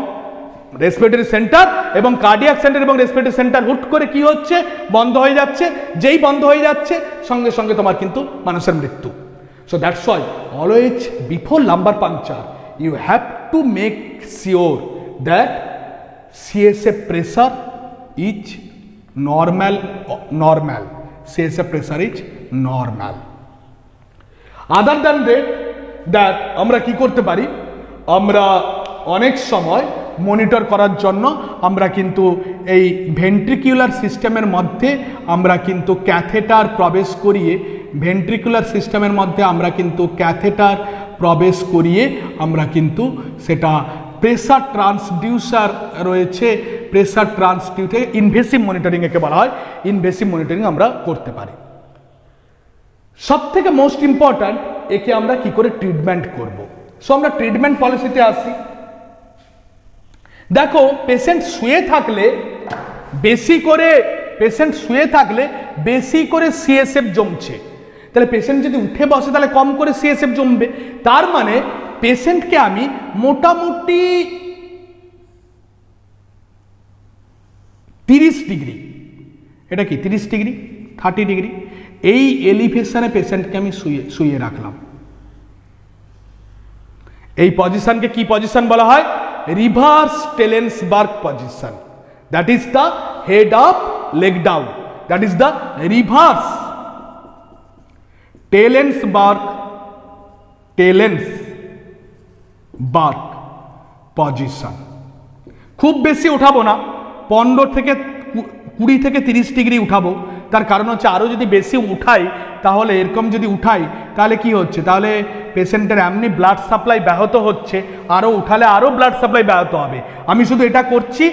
রেসপিরেটরি সেন্টার, এবং কার্ডিয়াক সেন্টার এবং রেসপিরেটরি সেন্টার হুট করে কি হচ্ছে? বন্ধ হয়ে যাচ্ছে। যেই বন্ধ হয়ে যাচ্ছে সঙ্গে সঙ্গে তোমার কিন্তু মানুষের মৃত্যু। So that's why always before lumbar puncture you have to make sure that CSF pressure is normal. CSF pressure is normal. Other than that আমরা কি করতে পারি? আমরা অনেক সময় মনিটর করার জন্য আমরা কিন্তু এই ভেন্ট্রিকুলার সিস্টেমের মধ্যে আমরা কিন্তু ক্যাথেটার প্রবেশ করিয়ে আমরা কিন্তু সেটা প্রেসার ট্রান্সডিউসার রয়েছে, প্রেসার ট্রান্সডিউসার ইনভেসিভ মনিটরিং একে বলা হয়, ইনভেসিভ মনিটরিং আমরা করতে পারি। সব থেকে মোস্ট ইম্পর্ট্যান্ট একে আমরা কি করে ট্রিটমেন্ট করব। সো আমরা ট্রিটমেন্ট পলিসিতে আসি। দেখো পেশেন্ট শুয়ে থাকলে বেশি করে সিএসএফ জমছে, তাহলে পেশেন্ট যদি উঠে বসে তাহলে কম করে সিএসএফ জমবে। তার মানে পেশেন্টকে আমি মোটামুটি 30 ডিগ্রি, এটা কি 30 ডিগ্রি 30 ডিগ্রি, এই এলিভেশনে পেশেন্টকে আমি শুয়ে রাখলাম। এই পজিশনকে কি পজিশন বলা হয়? Reverse Trendelenburg position. That is the head up leg down, that is the reverse Trendelenburg position. খুব বেশি উঠাবো না, 15 থেকে 20 থেকে 30 ডিগ্রি উঠাবো। তার কারণ হচ্ছে আরো যদি বেশি উঠাই তাহলে এরকম যদি উঠাই তাহলে কি হচ্ছে, তাহলে পেশেন্টের এমনি ব্লাড সাপ্লাই ব্যাহত হচ্ছে, আরো উঠালে আরো ব্লাড সাপ্লাই ব্যাহত হবে। আমি শুধু এটা করছি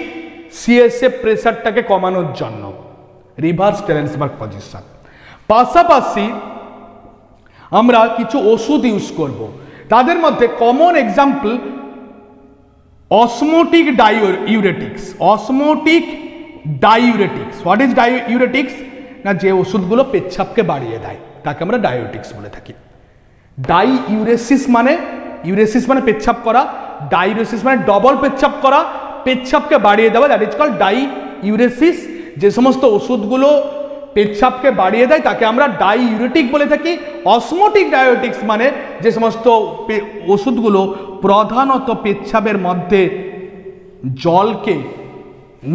সিএসএফ প্রেসারটাকে কমানোর জন্য, রিভার্স টেলেন্সবার্গ পজিশন। পাশাপাশি আমরা কিছু ওষুধ ইউজ করব, তাদের মধ্যে common example osmotic diuretics. Osmotic diuretics, what is diuretics? না, যে ওষুধগুলো পেচ্ছাপকে বাড়িয়ে দেয় তাকে আমরা ডাইউরেটিক্স বলে থাকি। ডাইউরেসিস মানে, ইউরেসিস মানে পেচ্ছাপ করা, ডাইউরেসিস মানে ডবল পেচ্ছাপ করা, পেচ্ছাপকে বাড়িয়ে দেওয়া, দ্যাট ইজ কল্ড ডাইউরেসিস। যে সমস্ত ওষুধগুলো পেচ্ছাপকে বাড়িয়ে দেয় তাকে আমরা ডাইউরেটিক বলে থাকি। অসমোটিক ডাইউরেটিক্স মানে যে সমস্ত ওষুধগুলো প্রধানত পেচ্ছাপের মধ্যে জলকে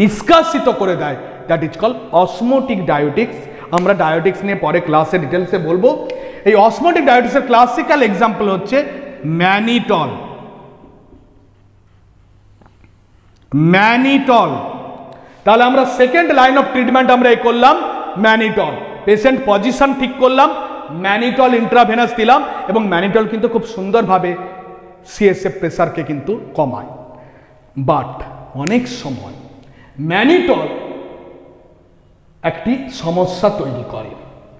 নিষ্কাশিত করে দেয়, দ্যাট ইজ কল্ড অসমোটিক ডায়োটিক্স। আমরা ডায়োটিক্স নিয়ে পরে ক্লাসে ডিটেলসে বলবো। এই অসমোটিক ডায়োটিক্সের ক্লাসিক্যাল এক্সাম্পল হচ্ছে ম্যানিটল। তাহলে আমরা সেকেন্ড লাইন অফ ট্রিটমেন্ট আমরা এই করলাম ম্যানিটল। পেশেন্ট পজিশন ঠিক করলাম, ম্যানিটল ইন্ট্রাভেনাস দিলাম, এবং ম্যানিটল কিন্তু খুব সুন্দরভাবে সিএসএফ প্রেসারকে কিন্তু কমায়। বাট অনেক সময় ম্যানিটল একটি সমস্যা তৈরি করে।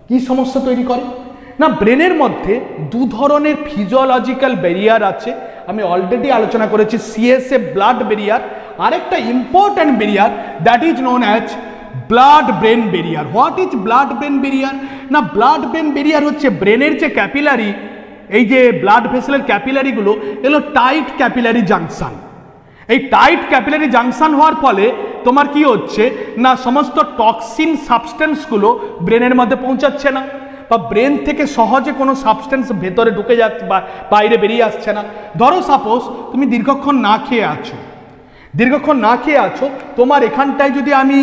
কি সমস্যা তৈরি করে? না, ব্রেনের মধ্যে দু ধরনের ফিজিওলজিক্যাল ব্যারিয়ার আছে। আমি অলরেডি আলোচনা করেছি সিএসএফ ব্লাড ব্যারিয়ার, আরেকটা important barrier that is known as blood brain barrier. What is blood brain barrier? না, ব্লাড ব্রেন ব্যারিয়ার হচ্ছে ব্রেনের যে ক্যাপিলারি, এই যে ব্লাড ভেসেলের ক্যাপিলারিগুলো, এগুলো টাইট ক্যাপিলারি জাংশন। এই টাইট ক্যাপিলারি জাংশন হওয়ার ফলে তোমার কি হচ্ছে না, সমস্ত টক্সিন সাবস্টেন্সগুলো ব্রেনের মধ্যে পৌঁছাচ্ছে না, বা ব্রেন থেকে সহজে কোনো সাবস্টেন্স ভেতরে ঢুকে যাচ্ছে বা বাইরে বেরিয়ে আসছে না। ধরো সাপোজ তুমি দীর্ঘক্ষণ না খেয়ে আছো, তোমার এখানটায় যদি আমি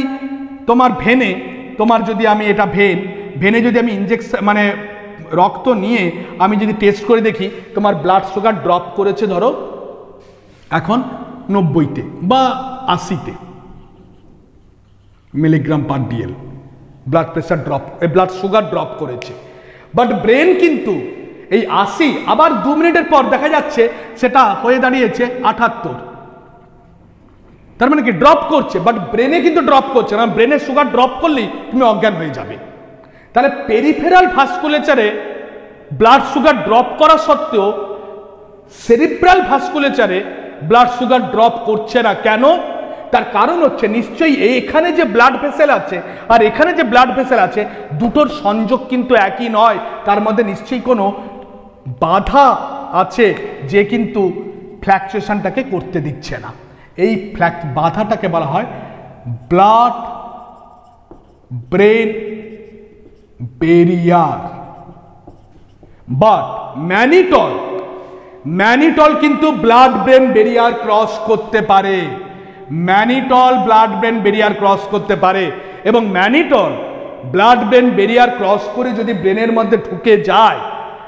তোমার ভেনে, তোমার যদি আমি এটা ভেনে যদি আমি ইনজেকশন মানে রক্ত নিয়ে আমি যদি টেস্ট করে দেখি তোমার ব্লাড সুগার ড্রপ করেছে ধরো এখন 90-তে বা 80-তে milligram per DL, blood pressure drop, blood sugar drop করেছে। বাট ব্রেন কিন্তু এই 80 আবার 2 মিনিটের পর দেখা যাচ্ছে সেটা হয়ে দাঁড়িয়েছে 78। তার মানে কি ড্রপ করছে, বাট ব্রেনে কিন্তু ড্রপ করছে না। ব্রেনের সুগার ড্রপ করলেই তুমি অজ্ঞান হয়ে যাবে। তাহলে পেরিফেরাল ভাস্কুলেচারে ব্লাড সুগার ড্রপ করা সত্ত্বেও সেরিব্রাল ভাস্কুলেচারে ব্লাড সুগার ড্রপ করছে না। কেন? তার কারণ হচ্ছে নিশ্চয়ই এখানে যে ব্লাড ভেসেল আছে আর এখানে যে ব্লাড ভেসেল আছে দুটোর সংযোগ কিন্তু একই নয়। তার মধ্যে নিশ্চয়ই কোনো বাধা আছে যে কিন্তু ফ্ল্যাকচুয়েশনটাকে করতে দিচ্ছে না। এই বাধাটাকে বলা হয় blood brain barrier. But mannitol কিন্তু ব্লাড ব্রেন ব্যারিয়ার ক্রস করতে পারে। এবং mannitol blood brain barrier cross করে যদি ব্রেনের মধ্যে ঢুকে যায়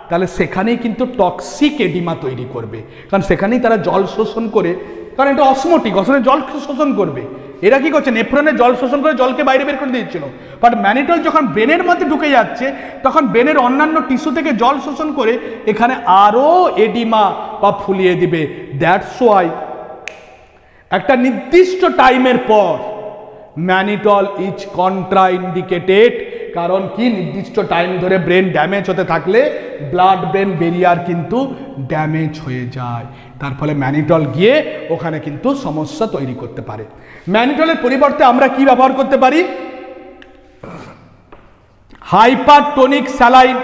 তাহলে সেখানেই কিন্তু টক্সিক এডিমা তৈরি করবে, কারণ সেখানেই তারা জল শোষণ করে, কারণ এটা অসমোটিক, জল শোষণ করবে। এরা কি করছে, নেফ্রনে জল শোষণ করে জলকে বাইরে বের করে দিচ্ছিল। বাট ম্যানিটল যখন ব্রেনের মধ্যে ঢুকে যাচ্ছে তখন ব্রেনের অন্যান্য টিস্যু থেকে জল শোষণ করে এখানে আরো এডিমা বা ফুলিয়ে দিবে। দ্যাটস ওয়াই একটা নির্দিষ্ট টাইমের পর ম্যানিটল ইজ কন্ট্রাইন্ডিকেটেড। কারণ কি, নির্দিষ্ট টাইম ধরে ব্রেন ড্যামেজ হতে থাকলে ব্লাড ব্রেন ব্যারিয়ার কিন্তু ড্যামেজ হয়ে যায়। তার ফলে ম্যানিটল গিয়ে ওখানে কিন্তু সমস্যা তৈরি করতে পারে। ম্যানিটলের পরিবর্তে আমরা কি ব্যবহার করতে পারি? Hypertonic saline.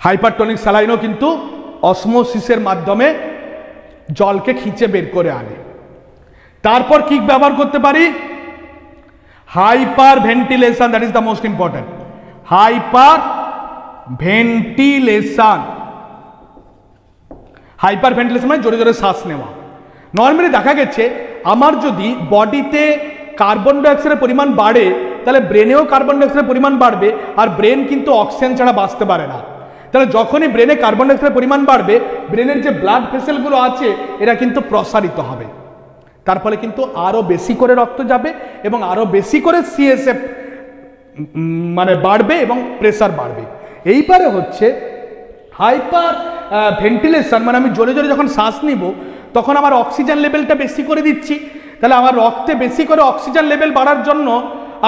হাইপারটোনিক স্যালাইনও কিন্তু অসমোসিসের মাধ্যমে জলকে খিঁচে বের করে আনে। তারপর কি ব্যবহার করতে পারি? Hyper ventilation, that is the most important. Hyper ventilation, hyper ventilation মানে জোরে জোরে শ্বাস নেওয়া। নর্মালি দেখা গেছে আমার যদি বডিতে কার্বন ডাইঅক্সাইডের পরিমাণ বাড়ে তাহলে ব্রেনেও কার্বন ডাইঅক্সাইডের পরিমাণ বাড়বে, আর ব্রেন কিন্তু অক্সিজেন ছাড়া বাঁচতে পারে না। তাহলে যখনই ব্রেনে কার্বন ডাইঅক্সাইডের পরিমাণ বাড়বে, ব্রেনের যে ব্লাড ভেসেলগুলো আছে এরা কিন্তু প্রসারিত হবে, তার ফলে কিন্তু আরো বেশি করে রক্ত যাবে এবং আরো বেশি করে সিএসএফ মানে বাড়বে এবং প্রেসার বাড়বে। এইবারে হচ্ছে হাইপার ভেন্টিলেশন, মানে আমি জোরে জোরে যখন শ্বাস নিব তখন আমার অক্সিজেন লেভেলটা বেশি করে দিচ্ছি, তাহলে আমার রক্তে বেশি করে অক্সিজেন লেভেল বাড়ার জন্য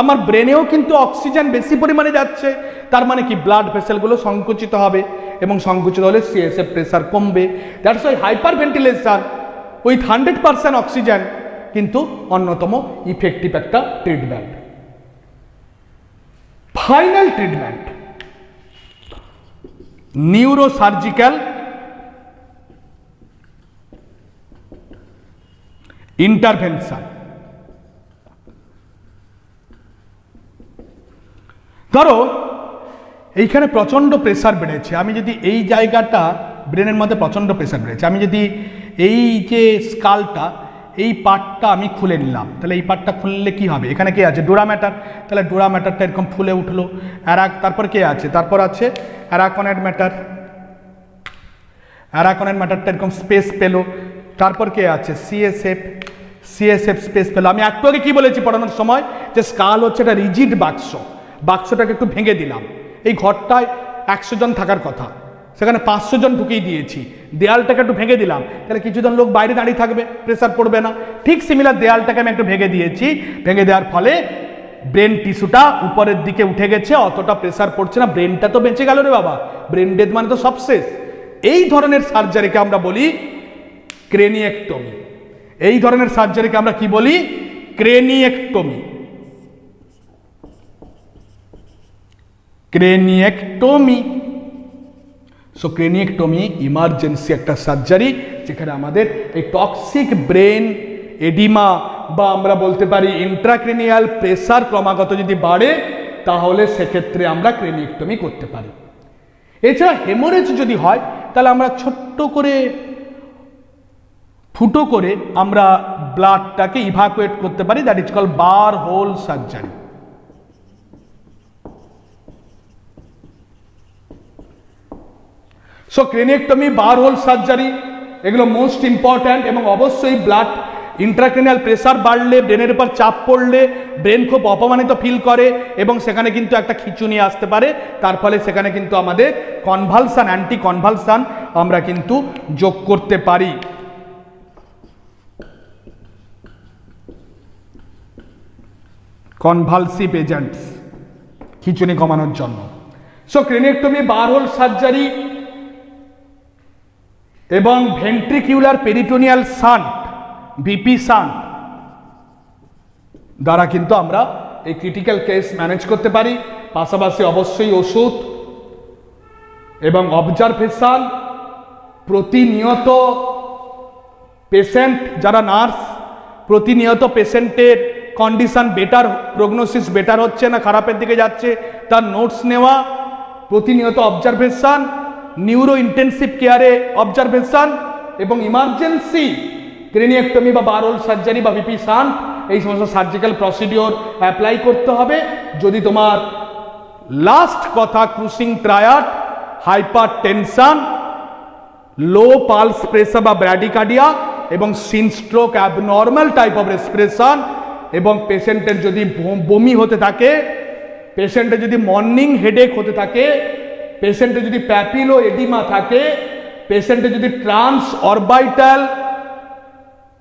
আমার ব্রেনেও কিন্তু অক্সিজেন বেশি পরিমাণে যাচ্ছে, তার মানে কি ব্লাড ভেসেলগুলো সংকুচিত হবে এবং সংকুচিত হলে সিএসএফ প্রেসার কমবে। That's why hyper ventilation with 100% oxygen কিন্তু অন্যতম ইফেক্টিভ একটা treatment. Final treatment neurosurgical intervention. ধরো এইখানে প্রচন্ড প্রেসার বেড়েছে, আমি যদি এই জায়গাটা ব্রেনের মধ্যে প্রচন্ড প্রেসার বেড়েছে, আমি যদি এই যে স্কালটা এই পার্টটা আমি খুলে নিলাম, তাহলে এই পার্টটা খুললে কি হবে? এখানে কে আছে? Dura matter. তাহলে ডুরা ম্যাটারটা এরকম ফুলে উঠলো। তারপর কে আছে? তারপর আছে অ্যারাকনেড ম্যাটার। অ্যারাকনেড ম্যাটারটা এরকম স্পেস পেলো। তারপর কে আছে? সিএসএফ। সিএসএফ স্পেস পেলো। আমি একটু আগে কি বলেছি পড়ানোর সময় যে স্কাল হচ্ছে একটা রিজিড বাক্স, বাক্সটাকে একটু ভেঙে দিলাম। এই ঘরটায় 100 জন থাকার কথা, সেখানে 500 জন ঢুকিয়ে দিয়েছি। দেয়ালটাকে একটু ভেঙে দিলাম, তাহলে কিছুজন লোক বাইরে দাঁড়িয়ে থাকবে, প্রেসার পড়বে না। ঠিক সিমিলার দেয়ালটাকে আমি একটু ভেঙে দিয়েছি, ভেঙে দেওয়ার ফলে ব্রেন টিস্যুটা উপরের দিকে উঠে গেছে, অতটা প্রেসার পড়ছে না, ব্রেনটা তো বেঁচে গেল রে বাবা। ব্রেন ডেথ মানে তো সব শেষ। এই ধরনের সার্জারিকে আমরা বলি ক্রেনিয়েক্টমি। এই ধরনের সার্জারিকে আমরা কি বলি? ক্রেনিয়েক্টমি। ক্রেনিয়েক্টমি। সো ক্রেনিয়েক্টমি ইমার্জেন্সি একটা সার্জারি, যেখানে আমাদের এই টক্সিক ব্রেন এডিমা বা আমরা বলতে পারি ইন্ট্রাক্রেনিয়াল প্রেসার ক্রমাগত যদি বাড়ে তাহলে সেক্ষেত্রে আমরা ক্রেনিয়েক্টমি করতে পারি। এছাড়া হেমোরেজ যদি হয় তাহলে আমরা ছোট্ট করে ফুটো করে আমরা ব্লাডটাকে ইভাকুয়েট করতে পারি, that is called burr hole surgery. So craniectomy, burr hole surgery এগুলো মোস্ট ইম্পর্ট্যান্ট, এবং অবশ্যই ব্লাড ইন্ট্রাক্রেনিয়াল প্রেসার বাড়লে, ব্রেনের উপর চাপ পড়লে ব্রেন খুব অপমানিত ফিল করে এবং সেখানে কিন্তু একটা খিঁচুনি আসতে পারে, তার ফলে সেখানে কিন্তু আমাদের কনভালশন, অ্যান্টি কনভালশন আমরা কিন্তু যোগ করতে পারি। কনভালসিভ এজেন্টস খিঁচুনি কমানোর জন্য। So craniectomy, burr hole surgery এবং ভেন্ট্রিকিউলার পেরিটোনিয়াল শান্ট, ভিপি শান্ট দ্বারা কিন্তু আমরা এই ক্রিটিক্যাল কেস ম্যানেজ করতে পারি। পাশাপাশি অবশ্যই ওষুধ এবং অবজারভেশন, প্রতিনিয়ত পেশেন্ট যারা নার্স প্রতিনিয়ত পেশেন্টের কন্ডিশন বেটার, প্রগনোসিস বেটার হচ্ছে না খারাপের দিকে যাচ্ছে তার নোটস নেওয়া, প্রতিনিয়ত অবজারভেশন, নিউরো ইন্টেন্সিভ কেয়ারে অবজারভেশন এবং ইমার্জেন্সি ক্রেনিয়েক্টমি বা বার হোল সার্জারি বা ভিপি শান্ট এই সমস্ত সার্জিক্যাল প্রসিডিওর অ্যাপ্লাই করতে হবে। যদি তোমার লাস্ট কথা ক্রুসিং ট্রায়াড, হাইপার টেনশন, লো পালস প্রেসার বা ব্র্যাডিকার্ডিয়া এবং সিনস্ট্রোক, অ্যাবনর্মাল টাইপ অফ রেসপিরেশন, এবং পেশেন্টের যদি বমি হতে থাকে, পেশেন্টের যদি মর্নিং হেডেক হতে থাকে, পেশেন্টের যদি প্যাপিলো এডিমা থাকে, পেশেন্টের যদি ট্রান্স অরবাইটাল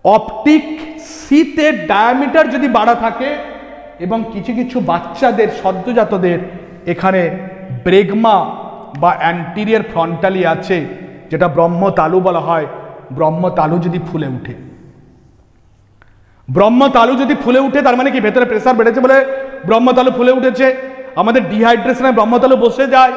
অপটিক শীতের ডায়ামিটার যদি বাড়া থাকে, এবং কিছু কিছু বাচ্চাদের সদ্যজাতদের এখানে ব্রেগমা বা অ্যান্টিরিয়র ফ্রন্টালি আছে, যেটা ব্রহ্মতালু বলা হয়, ব্রহ্মতালু যদি ফুলে উঠে, ব্রহ্মতালু যদি ফুলে উঠে তার মানে কি ভেতরে প্রেসার বেড়েছে বলে ব্রহ্মতালু ফুলে উঠেছে। আমাদের ডিহাইড্রেশনে ব্রহ্মতালু বসে যায়,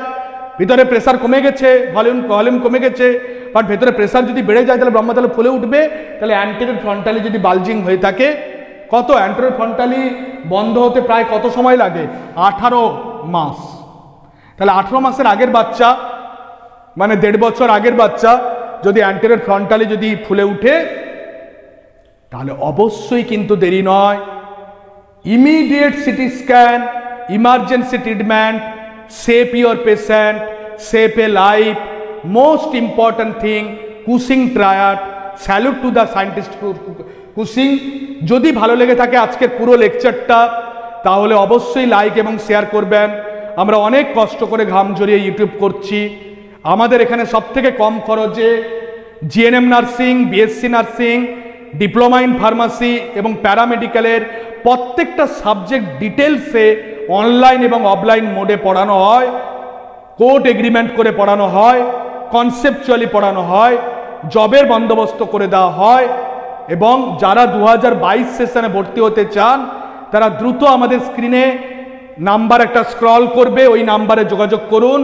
ভিতরে প্রেসার কমে গেছে, ভলিউম কমে গেছে, বাট ভেতরে প্রেসার যদি বেড়ে যায় তাহলে ব্রহ্মা তাহলে ফুলে উঠবে। তাহলে অ্যান্টেরিয়র ফ্রন্টালি যদি বালজিং হয়ে থাকে, কত অ্যান্টেরিয়র ফ্রন্টালি বন্ধ হতে প্রায় কত সময় লাগে? 18 মাস। তাহলে 18 মাসের আগের বাচ্চা, মানে 1.5 বছর আগের বাচ্চা যদি অ্যান্টেরিয়র ফ্রন্টালি যদি ফুলে উঠে, তাহলে অবশ্যই কিন্তু দেরি নয়, immediate CT scan, emergency treatment, save your patient, save a life, most important thing, Cushing triad, salute to the scientist Cushing। যদি ভালো লেগে থাকে আজকের পুরো লেকচারটা, তাহলে অবশ্যই লাইক এবং শেয়ার করবেন। আমরা অনেক কষ্ট করে ঘাম ঝরিয়ে ইউটিউব করছি। আমাদের এখানে সবথেকে কম খরচে GNM nursing, BSc nursing, diploma in pharmacy এবং প্যারামেডিক্যালের প্রত্যেকটা সাবজেক্ট ডিটেলসে অনলাইন এবং অফলাইন মোডে পড়ানো হয়, কোর্ট এগ্রিমেন্ট করে পড়ানো হয়, কনসেপচুয়ালি পড়ানো হয়, জবের বন্দোবস্ত করে দেওয়া হয়। এবং যারা 2022 সেশনে ভর্তি হতে চান তারা দ্রুত আমাদের স্ক্রিনে নাম্বার একটা স্ক্রল করবে, ওই নাম্বারে যোগাযোগ করুন,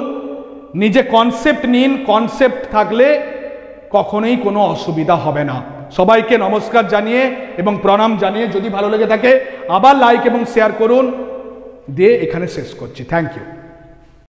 নিজে কনসেপ্ট নিন, কনসেপ্ট থাকলে কখনোই কোনো অসুবিধা হবে না। সবাইকে নমস্কার জানিয়ে এবং প্রণাম জানিয়ে, যদি ভালো লেগে থাকে আবার লাইক এবং শেয়ার করুন, দিয়ে এখানে শেষ করছি। Thank you.